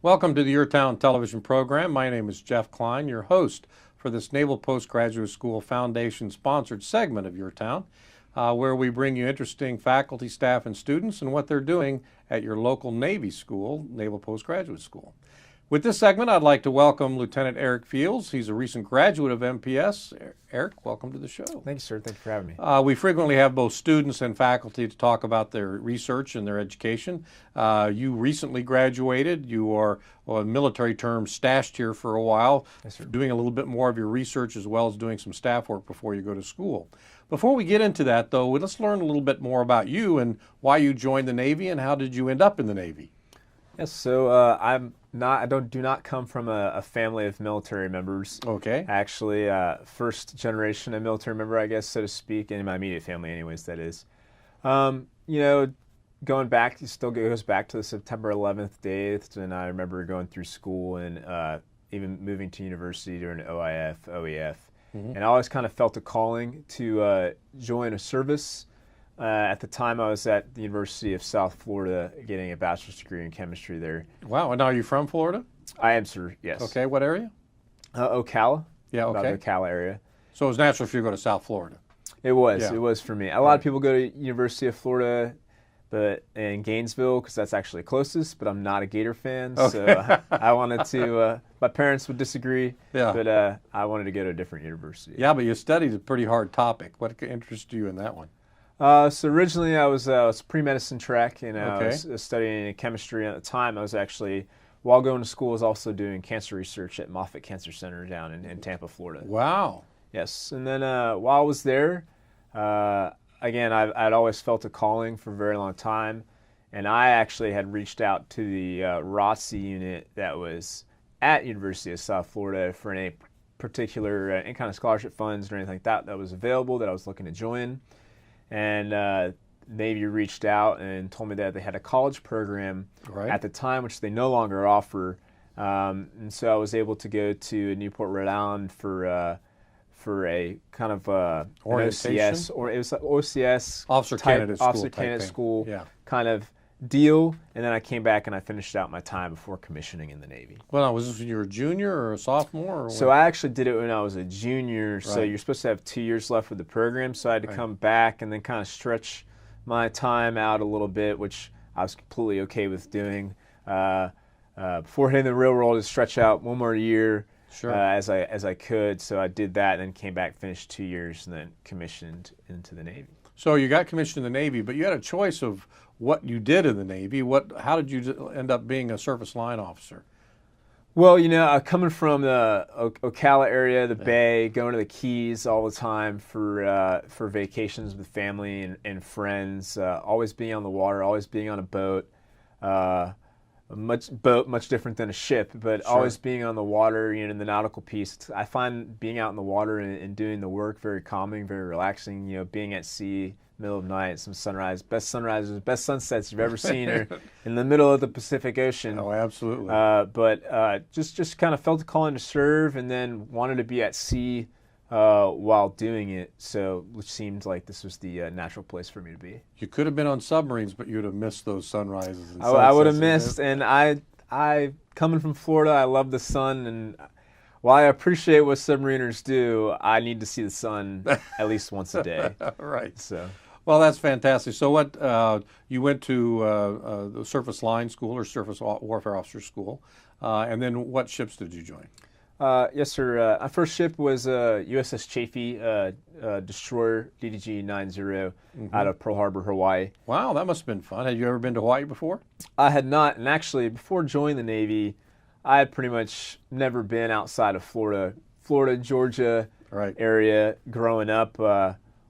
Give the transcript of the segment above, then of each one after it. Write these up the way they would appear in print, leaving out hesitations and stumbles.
Welcome to the YourTown television program. My name is Jeff Kline, your host for this Naval Postgraduate School Foundation-sponsored segment of YourTown, where we bring you interesting faculty, staff, and students and what they're doing at your local Navy school, Naval Postgraduate School. With this segment, I'd like to welcome Lieutenant Eric Fields. He's a recent graduate of MPS. Eric, welcome to the show. Thank you, sir. Thank you for having me. We frequently have both students and faculty to talk about their research and their education. You recently graduated. You are, well, in military terms, stashed here for a while, Yes, sir. doing a little bit more of your research as well as doing some staff work before you go to school. Before we get into that, though, let's learn a little bit more about you and why you joined the Navy and how did you end up in the Navy? Yes, so I do not come from a family of military members. Okay. Actually, first generation of military member, I guess, so to speak, in my immediate family, anyways. That is, going back, it still goes back to the September 11th date, and I remember going through school and even moving to university during OIF, OEF, and I always kind of felt a calling to join a service. At the time, I was at the University of South Florida getting a bachelor's degree in chemistry there. Wow, and now are you from Florida? I am, sir, yes. Okay, what area? Ocala. Yeah, okay. About the Ocala area. So it was natural for you to go to South Florida. It was. Yeah. It was for me. A lot of people go to University of Florida, but in Gainesville, because that's actually closest, but I'm not a Gator fan, so I wanted to, my parents would disagree, but I wanted to go to a different university. Yeah, but you studied a pretty hard topic. What interested you in that one? So originally I was pre-medicine track, and I was studying chemistry. At the time, I was actually, while going to school, I was also doing cancer research at Moffitt Cancer Center down in Tampa, Florida. Wow. Yes, and then while I was there, again, I'd always felt a calling for a very long time, and I actually had reached out to the ROTC unit that was at University of South Florida for any particular any kind of scholarship funds or anything like that was available that I was looking to join. And Navy reached out and told me that they had a college program at the time, which they no longer offer. And so I was able to go to Newport, Rhode Island for a kind of an OCS, or it was like OCS Officer type, Candidate School. Officer Candidate School Yeah. kind of deal. And then I came back and I finished out my time before commissioning in the Navy. Well, was this when you were a junior or a sophomore? Or So I actually did it when I was a junior, so Right. you're supposed to have 2 years left with the program, so I had to come back and then kind of stretch my time out a little bit, which I was completely okay with doing. Before hitting the real world, to stretch out one more year as I could, so I did that and then came back, finished 2 years, and then commissioned into the Navy. So you got commissioned in the Navy, but you had a choice of what you did in the Navy. How did you end up being a surface line officer? Well, coming from the Ocala area, the Bay, going to the Keys all the time for vacations with family and friends, always being on the water, always being on a boat. Much different than a ship, but always being on the water, in the nautical piece. I find being out in the water and doing the work very calming, very relaxing. Being at sea, middle of night, some best sunrises, best sunsets you've ever seen are in the middle of the Pacific Ocean. Oh, absolutely. But just kind of felt a calling to serve, and then wanted to be at sea while doing it, so which seemed like this was the natural place for me to be. You could have been on submarines, but you'd have missed those sunrises and sunsets. I would have missed, and I coming from Florida, I love the sun, and while I appreciate what submariners do, I need to see the sun at least once a day. Right. So. Well, that's fantastic. So what, you went to the Surface Line School or Surface Warfare Officer School, and then what ships did you join? Yes, sir. My first ship was USS Chaffee, destroyer DDG-90 out of Pearl Harbor, Hawaii. Wow, that must have been fun. Had you ever been to Hawaii before? I had not, and actually before joining the Navy, I had pretty much never been outside of Florida, Georgia area. Growing up,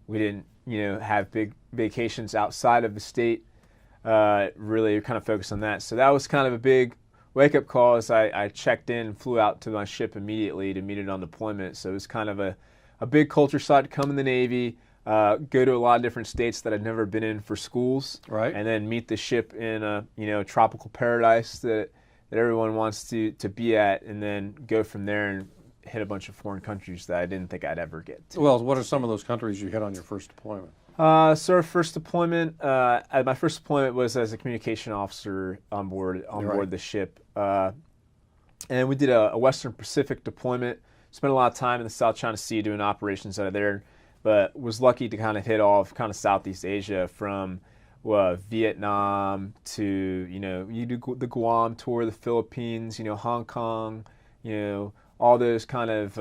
we didn't, have big vacations outside of the state. Really kind of focused on that. So that was kind of a big wake-up call as I checked in and flew out to my ship immediately to meet it on deployment. So it was kind of a big culture shock to come in the Navy, go to a lot of different states that I'd never been in for schools, and then meet the ship in a tropical paradise that everyone wants to be at, and then go from there and hit a bunch of foreign countries that I didn't think I'd ever get to. Well, what are some of those countries you hit on your first deployment? So our first deployment, my first deployment was as a communication officer on board the ship, and we did a Western Pacific deployment. Spent a lot of time in the South China Sea doing operations out of there, but was lucky to kind of hit all of kind of Southeast Asia from Vietnam to you do the Guam tour, the Philippines, Hong Kong, all those kind of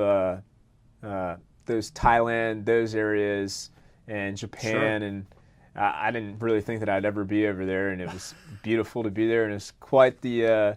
those Thailand, those areas. And Japan, sure. And I didn't really think that I'd ever be over there, and it was beautiful to be there, and it's quite the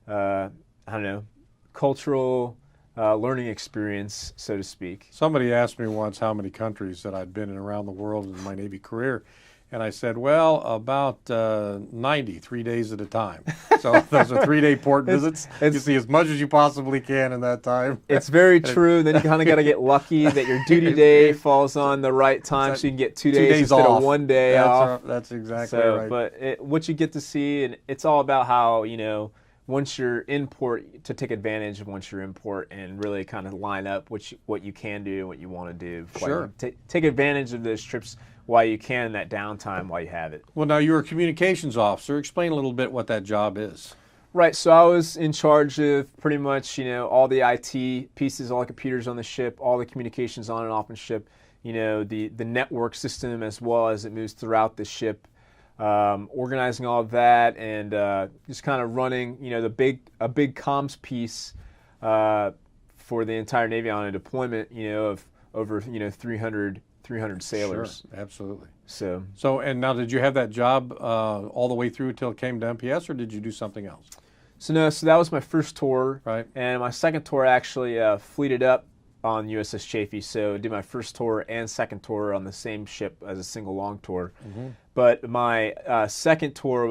I don't know, cultural learning experience, so to speak. Somebody asked me once how many countries that I'd been in around the world in my Navy career, and I said, well, about 90, 3 days at a time. So those are 3-day port visits. You see as much as you possibly can in that time. It's very true. Then you kind of got to get lucky that your duty day falls on the right time, so you can get 2 days instead off. of 1 day off. That's exactly right. But what you get to see, and it's all about how, once you're in port, to take advantage of once you're in port and really kind of line up what you can do and what you want to do. Sure. Take advantage of those trips while you can, that downtime while you have it. Well, now you're a communications officer. Explain a little bit what that job is. Right, so I was in charge of pretty much, all the IT pieces, all the computers on the ship, all the communications on and off the ship, the network system as well as it moves throughout the ship, organizing all of that, and just kind of running, a big comms piece for the entire Navy on a deployment, of over 300 sailors. Sure, absolutely. So and now, did you have that job all the way through until it came to MPS, or did you do something else? So that was my first tour. Right. And my second tour, I actually fleeted up on USS Chaffee. So I did my first tour and second tour on the same ship as a single long tour. Mm-hmm. But my second tour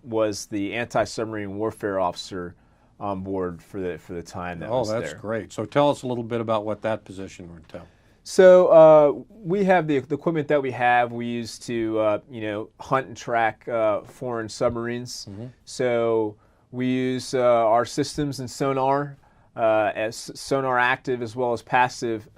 was the anti-submarine warfare officer on board for the time that was there. Oh, that's great. So tell us a little bit about what that position would entail. So we have the equipment that we have. We use to hunt and track foreign submarines. Mm-hmm. So we use our systems and sonar, as sonar active as well as passive,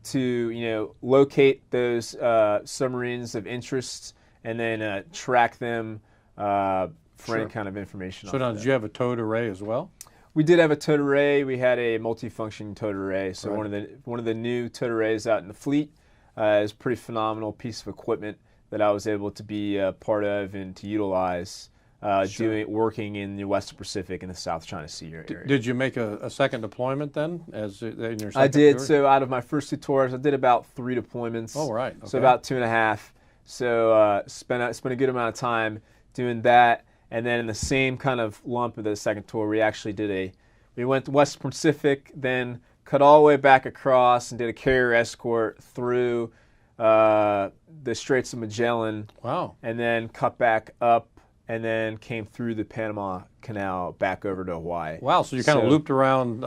to locate those submarines of interest and then track them for any kind of information. So now, did you have a towed array as well? We did have a towed array. We had a multifunction towed array. So right. one of the new towed arrays out in the fleet is a pretty phenomenal piece of equipment that I was able to be part of and to utilize. Working in the Western Pacific and the South China Sea area. Did you make a second deployment then, in your second I did. tour? So out of my first 2 tours, I did about 3 deployments. Oh, right. Okay. So about 2.5. So spent a good amount of time doing that, and then in the same kind of lump of the second tour, we went to Western Pacific, then cut all the way back across and did a carrier escort through the Straits of Magellan. Wow. And then cut back up. And then came through the Panama Canal back over to Hawaii. Wow, so you kind of looped around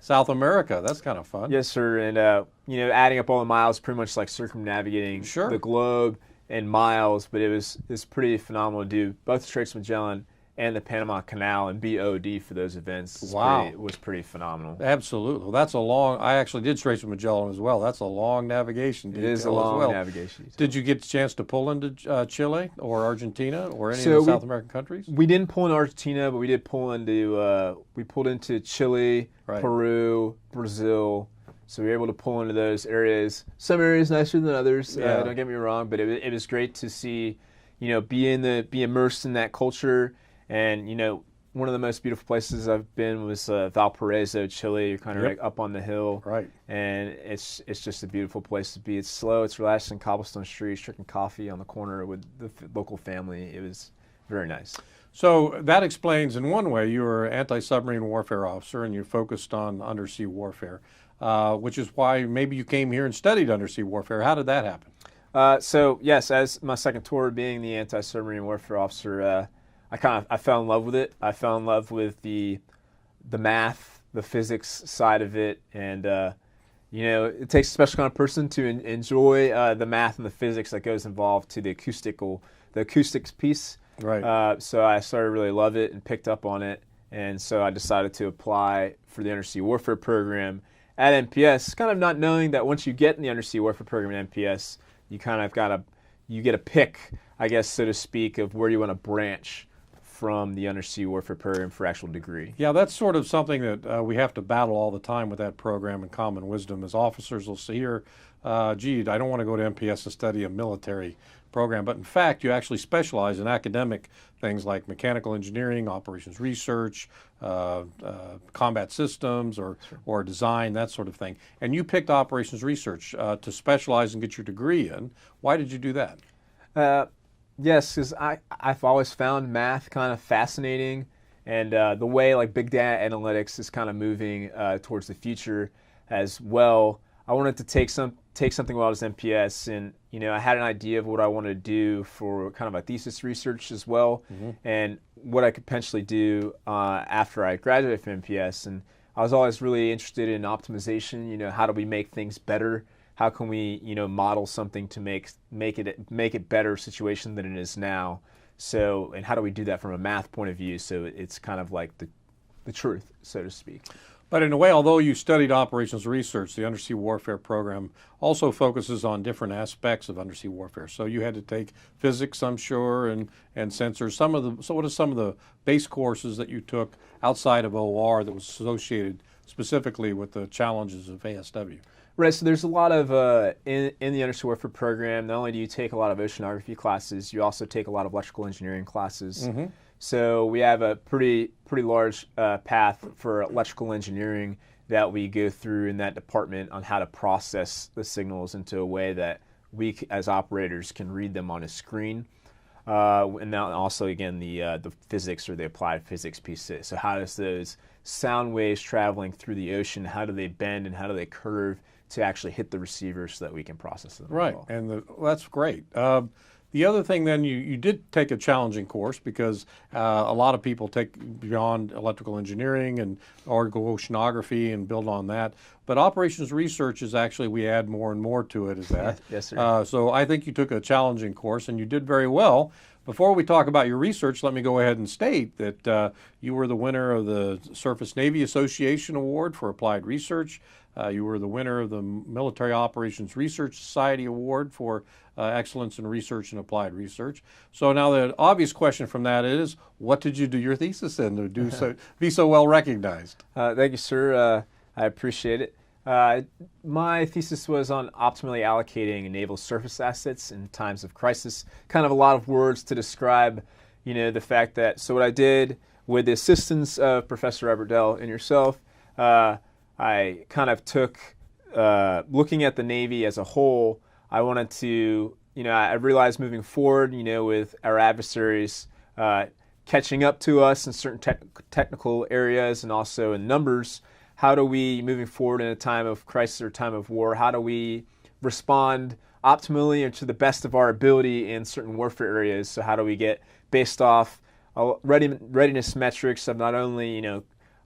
South America. That's kind of fun. Yes, sir. And, adding up all the miles, pretty much like circumnavigating the globe in miles. But it was pretty phenomenal to do both the Straits of Magellan and the Panama Canal and BOD for those events. It was pretty phenomenal. Absolutely. Well, that's a long, I actually did Straits of Magellan as well. That's a long navigation detail. It is a long navigation detail. Did you get a chance to pull into Chile or Argentina or any of the South American countries? We didn't pull in Argentina, but we did pull into Chile, right. Peru, Brazil. So we were able to pull into those areas. Some areas nicer than others. Don't get me wrong, but it was great to see, be immersed in that culture. And, one of the most beautiful places I've been was Valparaiso, Chile. You're kind of right up on the hill. Right. And it's just a beautiful place to be. It's slow. It's relaxing, cobblestone streets, drinking coffee on the corner with the local family. It was very nice. So that explains, in one way, you were an anti-submarine warfare officer and you focused on undersea warfare, which is why maybe you came here and studied undersea warfare. How did that happen? So, yes, as my second tour being the anti-submarine warfare officer, I fell in love with it. I fell in love with the math, the physics side of it, and it takes a special kind of person to enjoy the math and the physics that goes involved to the acoustics piece. Right. So I started to really love it and picked up on it, and so I decided to apply for the undersea warfare program at MPS. Kind of not knowing that once you get in the undersea warfare program at MPS, you kind of you get a pick, I guess, so to speak, of where you want to branch from the undersea warfare program for actual degree. Yeah, that's sort of something that we have to battle all the time with that program in common wisdom. As officers will see here, gee, I don't want to go to MPS to study a military program, but in fact, you actually specialize in academic things like mechanical engineering, operations research, combat systems, or design, that sort of thing. And you picked operations research to specialize and get your degree in. Why did you do that? Yes, because I've always found math kind of fascinating, and the way like big data analytics is kind of moving towards the future as well. I wanted to take something while I was MPS, and I had an idea of what I wanted to do for kind of my thesis research as well, and what I could potentially do after I graduated from MPS. And I was always really interested in optimization. How do we make things better? How can we, model something to make it better situation than it is now? So, and how do we do that from a math point of view? So it's kind of like the truth, so to speak. But in a way, although you studied operations research, the undersea warfare program also focuses on different aspects of undersea warfare. So you had to take physics, I'm sure, and sensors. So what are some of the base courses that you took outside of OR that was associated specifically with the challenges of ASW? Right, so there's a lot of, in the undersea warfare program, not only do you take a lot of oceanography classes, you also take a lot of electrical engineering classes. So we have a pretty large path for electrical engineering that we go through in that department on how to process the signals into a way that we as operators can read them on a screen. And now also, again, the physics or the applied physics piece. So how does those sound waves traveling through the ocean, how do they bend and how do they curve to actually hit the receiver so that we can process them? Right, well. And that's great. The other thing then, you did take a challenging course because a lot of people take beyond electrical engineering or go oceanography and build on that. But operations research is actually, we add more and more to it, is that? Yes, sir. So I think you took a challenging course and you did very well. Before we talk about your research, let me go ahead and state that you were the winner of the Surface Navy Association Award for Applied Research. You were the winner of the Military Operations Research Society Award for Excellence in Research and Applied Research. So now the obvious question from that is, what did you do your thesis in to be so well recognized? Thank you, sir. I appreciate it. My thesis was on optimally allocating naval surface assets in times of crisis. Kind of a lot of words to describe, the fact that, so what I did with the assistance of Professor Aberdell and yourself, I kind of took, looking at the Navy as a whole, I wanted to, I realized moving forward, with our adversaries catching up to us in certain technical areas and also in numbers, how do we, moving forward in a time of crisis or time of war, how do we respond optimally and to the best of our ability in certain warfare areas? So how do we get, based off readiness metrics of not only,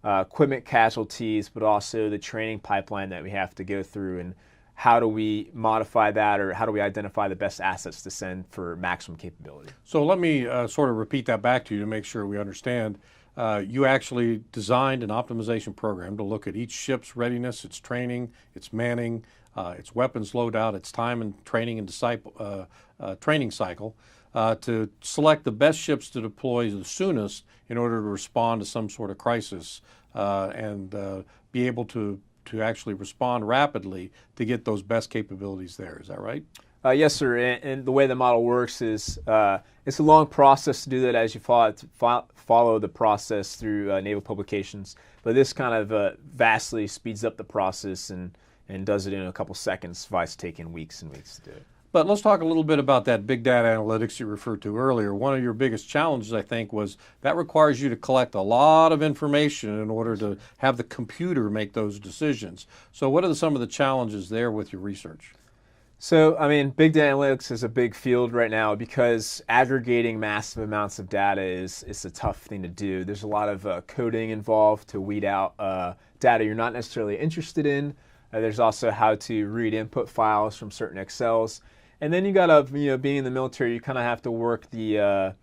equipment casualties, but also the training pipeline that we have to go through, and how do we modify that, or how do we identify the best assets to send for maximum capability? So let me sort of repeat that back to you to make sure we understand. You actually designed an optimization program to look at each ship's readiness, its training, its manning, its weapons loadout, its time and training and training cycle, to select the best ships to deploy the soonest in order to respond to some sort of crisis and be able to actually respond rapidly to get those best capabilities there. Is that right? Yes, sir. And the way the model works is it's a long process to do that as you follow the process through naval publications. But this kind of vastly speeds up the process and does it in a couple seconds, vice taking weeks and weeks to do it. But let's talk a little bit about that big data analytics you referred to earlier. One of your biggest challenges, I think, was that requires you to collect a lot of information in order to have the computer make those decisions. So what are some of the challenges there with your research? So, big data analytics is a big field right now because aggregating massive amounts of data is a tough thing to do. There's a lot of coding involved to weed out data you're not necessarily interested in. There's also how to read input files from certain Excels. And then you gotta, being in the military, you kind of have to work the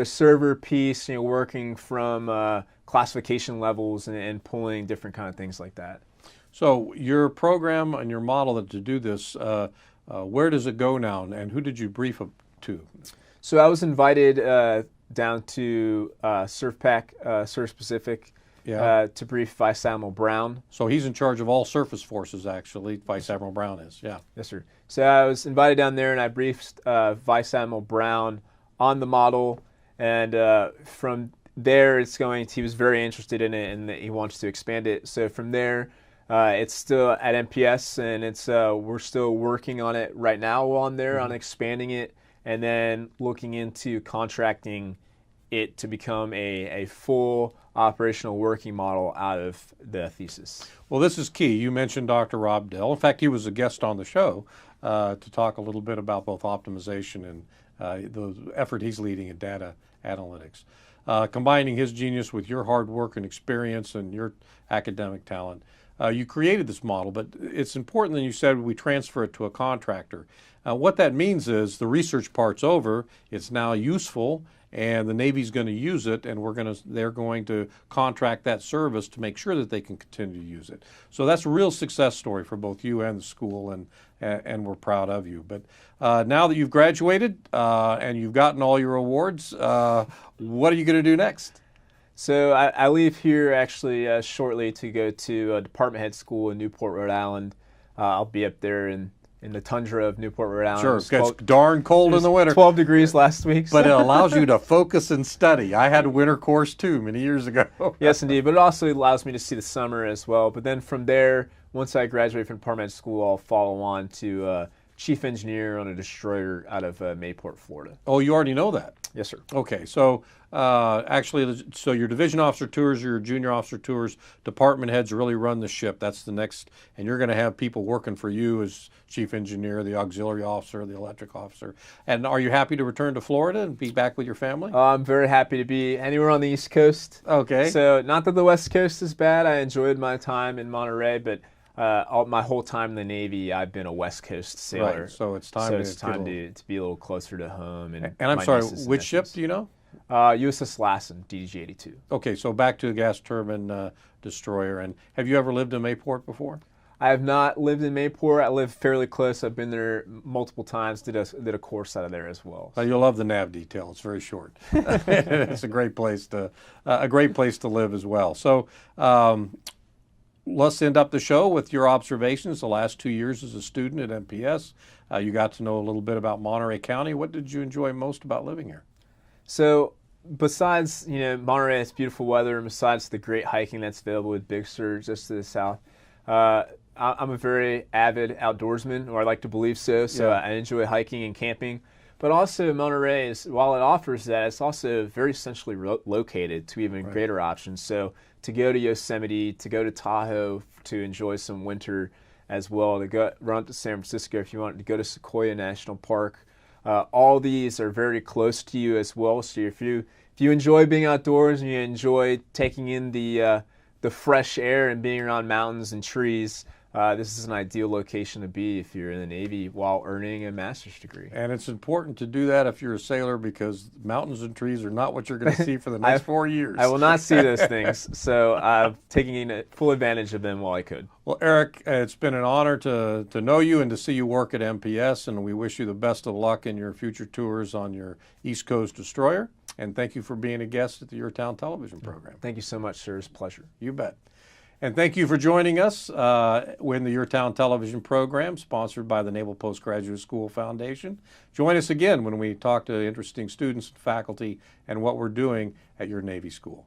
server piece, working from classification levels and pulling different kind of things like that. So your program and your model to do this Where does it go now, and who did you brief to? So I was invited down to Surf Pacific, to brief Vice Admiral Brown. So he's in charge of all surface forces, actually. Vice Admiral Brown is, yeah. Yes, sir. So I was invited down there, and I briefed Vice Admiral Brown on the model, and from there, he was very interested in it, and he wants to expand it. So from there, it's still at MPS, and we're still working on it right now on there, on expanding it, and then looking into contracting it to become a full operational working model out of the thesis. Well, this is key. You mentioned Dr. Rob Dell. In fact, he was a guest on the show to talk a little bit about both optimization and the effort he's leading in data analytics. Combining his genius with your hard work and experience and your academic talent, you created this model, but it's important that you said we transfer it to a contractor. What that means is the research part's over, it's now useful, and the Navy's going to use it, and they're going to contract that service to make sure that they can continue to use it. So that's a real success story for both you and the school, and we're proud of you. But now that you've graduated and you've gotten all your awards, what are you going to do next? So I leave here actually shortly to go to a department head school in Newport, Rhode Island. I'll be up there in the tundra of Newport, Rhode Island. Sure, it's darn cold in the winter. 12 degrees last week. But it allows you to focus and study. I had a winter course too many years ago. Yes, indeed. But it also allows me to see the summer as well. But then from there, once I graduate from department school, I'll follow on to chief engineer on a destroyer out of Mayport, Florida. Oh, you already know that? Yes, sir. Okay, so actually, so your division officer tours, your junior officer tours, department heads really run the ship. That's the next, and you're going to have people working for you as chief engineer, the auxiliary officer, the electric officer. And are you happy to return to Florida and be back with your family? I'm very happy to be anywhere on the East Coast. Okay. So not that the West Coast is bad. I enjoyed my time in Monterey, but my whole time in the Navy, I've been a West Coast sailor. Right, so it's time, to be a little closer to home. And I'm sorry, which ship do you know? USS Lassen, DDG-82. Okay, so back to a gas turbine destroyer. And have you ever lived in Mayport before? I have not lived in Mayport. I live fairly close. I've been there multiple times. Did a course out of there as well. You'll love the nav detail. It's very short. It's a great place to live as well. So. Let's end up the show with your observations the last 2 years as a student at MPS. You got to know a little bit about Monterey County. What did you enjoy most about living here? So besides, Monterey has beautiful weather, and besides the great hiking that's available with Big Sur just to the south, I'm a very avid outdoorsman, or I like to believe so. So I enjoy hiking and camping. But also Monterey, while it offers that, it's also very centrally located to even greater options. So to go to Yosemite, to go to Tahoe to enjoy some winter as well, to run up to San Francisco if you want, to go to Sequoia National Park. All these are very close to you as well. So if you enjoy being outdoors and you enjoy taking in the fresh air and being around mountains and trees, this is an ideal location to be if you're in the Navy while earning a master's degree. And it's important to do that if you're a sailor, because mountains and trees are not what you're going to see for the next 4 years. I will not see those things, so I'm taking full advantage of them while I could. Well, Eric, it's been an honor to know you and to see you work at MPS, and we wish you the best of luck in your future tours on your East Coast destroyer. And thank you for being a guest at the YourTown television program. Thank you so much, sir. It's a pleasure. You bet. And thank you for joining us in the YourTown television program, sponsored by the Naval Postgraduate School Foundation. Join us again when we talk to interesting students and faculty and what we're doing at your Navy school.